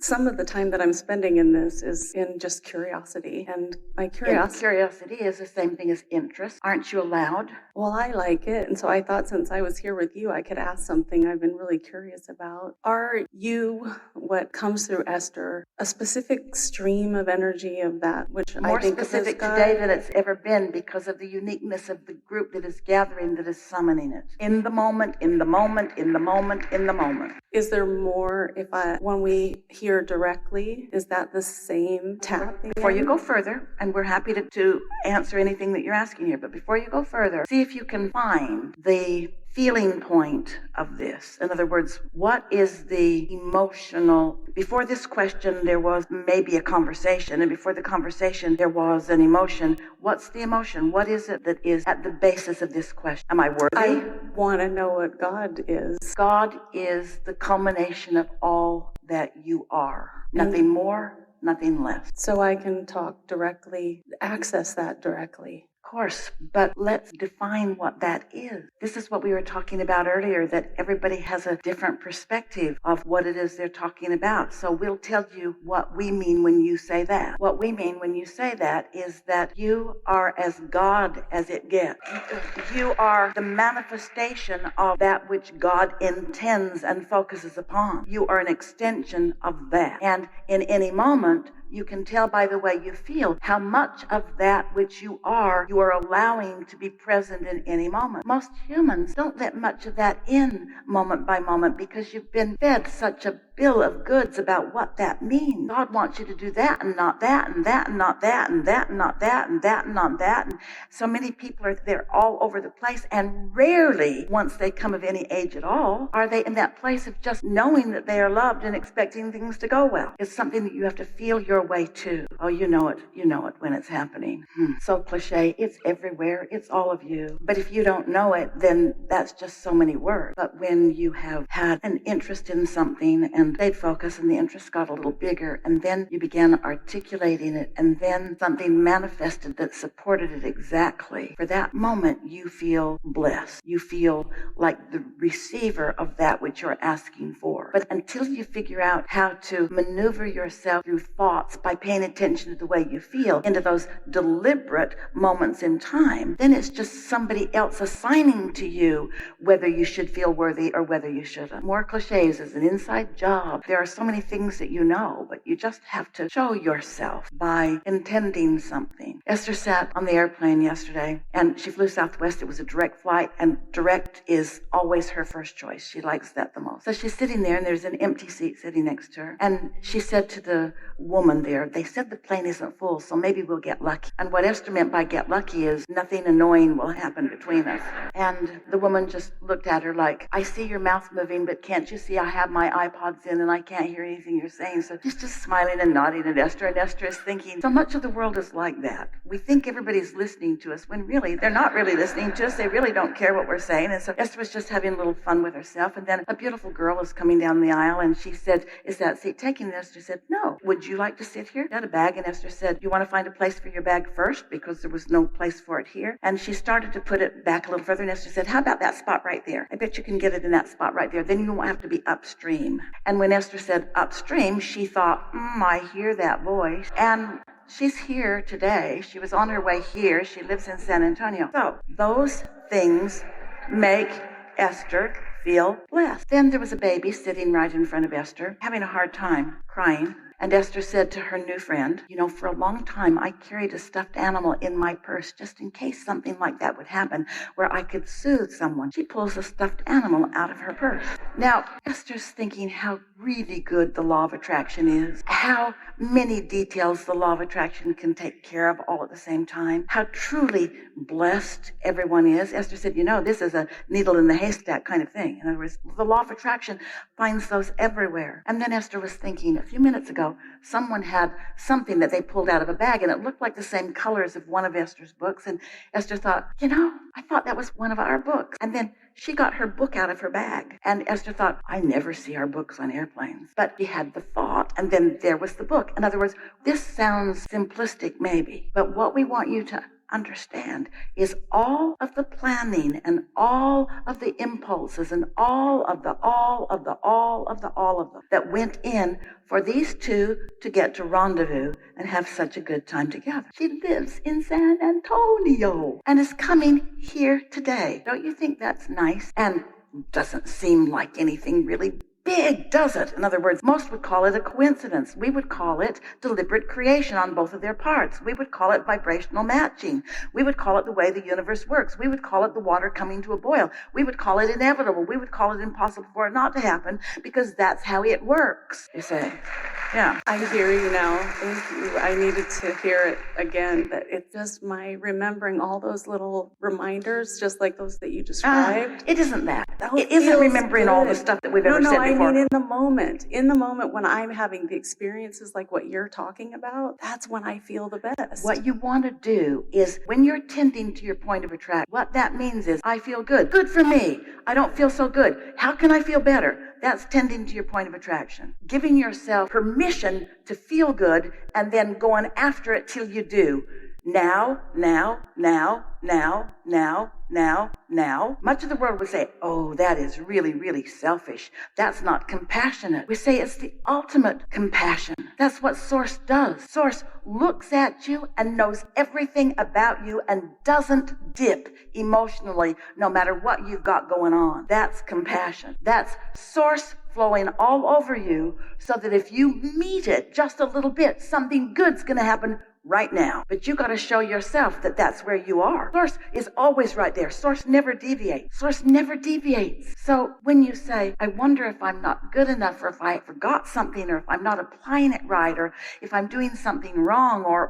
some of the time that I'm spending in this is in just curiosity. And my Curiosity is the same thing as interest. Aren't you allowed? Well, I like it. And so I thought since I was here with you, I could ask something I've been really curious about. Are you, what comes through Esther, a specific stream of energy of that, which More I think specific of as today God? than it's ever been because of the uniqueness of the group that is gathering, that is summoning it. In the moment, in the moment, in the moment, in the moment. Is there more when we hear directly, is that the same tapping? Before you go further, and we're happy to answer anything that you're asking here, but before you go further, see if you can find the feeling point of this. In other words, what is the emotional? Before this question, there was maybe a conversation, and before the conversation, there was an emotion. What's the emotion? What is it that is at the basis of this question? Am I worthy? I want to know what God is. God is the culmination of all that you are. Nothing more, nothing less. So I can talk directly, access that directly. Of course, but let's define what that is. This is what we were talking about earlier, that everybody has a different perspective of what it is they're talking about. So we'll tell you what we mean when you say that. What we mean when you say that is that you are as God as it gets. You are the manifestation of that which God intends and focuses upon. You are an extension of that. And in any moment, you can tell by the way you feel how much of that which you are allowing to be present in any moment. Most humans don't let much of that in moment by moment because you've been fed such a bill of goods about what that means. God wants you to do that and not that and that and not that and that and not that and that and not that. And so many people are there all over the place, and rarely, once they come of any age at all, are they in that place of just knowing that they are loved and expecting things to go well. It's something that you have to feel your way to. Oh, you know it when it's happening. So cliche, it's everywhere, it's all of you. But if you don't know it, then that's just so many words. But when you have had an interest in something and stayed focused and the interest got a little bigger, and then you began articulating it, and then something manifested that supported it exactly, for that moment you feel blessed. You feel like the receiver of that which you're asking for. But until you figure out how to maneuver yourself through thoughts by paying attention to the way you feel into those deliberate moments in time, then it's just somebody else assigning to you whether you should feel worthy or whether you shouldn't. More cliches is an inside job. There are so many things that you know, but you just have to show yourself by intending something. Esther sat on the airplane yesterday, and she flew Southwest. It was a direct flight, and direct is always her first choice. She likes that the most. So she's sitting there, and there's an empty seat sitting next to her, and she said to the woman there, they said the plane isn't full, so maybe we'll get lucky. And what Esther meant by get lucky is nothing annoying will happen between us. And the woman just looked at her like, I see your mouth moving, but can't you see I have my iPods in and I can't hear anything you're saying? So she's just smiling and nodding at Esther, and Esther is thinking, so much of the world is like that. We think everybody's listening to us when really they're not really listening to us. They really don't care what we're saying. And so Esther was just having a little fun with herself. And then a beautiful girl is coming down the aisle, and she said, is that seat taken? And Esther said, no. Would you like to sit here? She had a bag, and Esther said, you want to find a place for your bag first, because there was no place for it here. And she started to put it back a little further, and Esther said, how about that spot right there? I bet you can get it in that spot right there. Then you won't have to be upstream. And when Esther said upstream, she thought, I hear that voice. And she's here today. She was on her way here. She lives in San Antonio. So those things make Esther feel blessed. Then there was a baby sitting right in front of Esther, having a hard time crying. And Esther said to her new friend, for a long time, I carried a stuffed animal in my purse just in case something like that would happen where I could soothe someone. She pulls a stuffed animal out of her purse. Now, Esther's thinking how really good the law of attraction is, how many details the law of attraction can take care of all at the same time, how truly blessed everyone is. Esther said, this is a needle in the haystack kind of thing. In other words, the law of attraction finds those everywhere. And then Esther was thinking, a few minutes ago, someone had something that they pulled out of a bag, and it looked like the same colors of one of Esther's books. And Esther thought, I thought that was one of our books. And then she got her book out of her bag. And Esther thought, I never see our books on airplanes. But she had the thought, and then there was the book. In other words, this sounds simplistic maybe, but what we want you to understand is all of the planning and all of the impulses and all of the that went in for these two to get to rendezvous and have such a good time together. She lives in San Antonio and is coming here today. Don't you think that's nice? And doesn't seem like anything really big, does it? In other words, most would call it a coincidence. We would call it deliberate creation on both of their parts. We would call it vibrational matching. We would call it the way the universe works. We would call it the water coming to a boil. We would call it inevitable. We would call it impossible for it not to happen because that's how it works, you say. Yeah. I hear you now. Thank you. I needed to hear it again. That it's just my remembering all those little reminders, just like those that you described. It isn't that. It isn't remembering all the stuff that we've ever said before. I mean in the moment when I'm having the experiences like what you're talking about, that's when I feel the best. What you want to do is when you're tending to your point of attraction, what that means is I feel good. Good for me. I don't feel so good. How can I feel better? That's tending to your point of attraction. Giving yourself permission to feel good and then going after it till you do. Now. Much of the world would say, oh, that is really, really selfish. That's not compassionate. We say it's the ultimate compassion. That's what Source does. Source looks at you and knows everything about you and doesn't dip emotionally no matter what you've got going on. That's compassion. That's Source flowing all over you so that if you meet it just a little bit, something good's going to happen right now. But you got to show yourself that that's where you are. Source is always right there. Source never deviates. Source never deviates. So when you say, I wonder if I'm not good enough or if I forgot something or if I'm not applying it right or if I'm doing something wrong or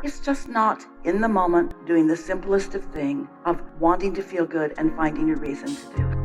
it's just not in the moment doing the simplest of thing of wanting to feel good and finding a reason to do it.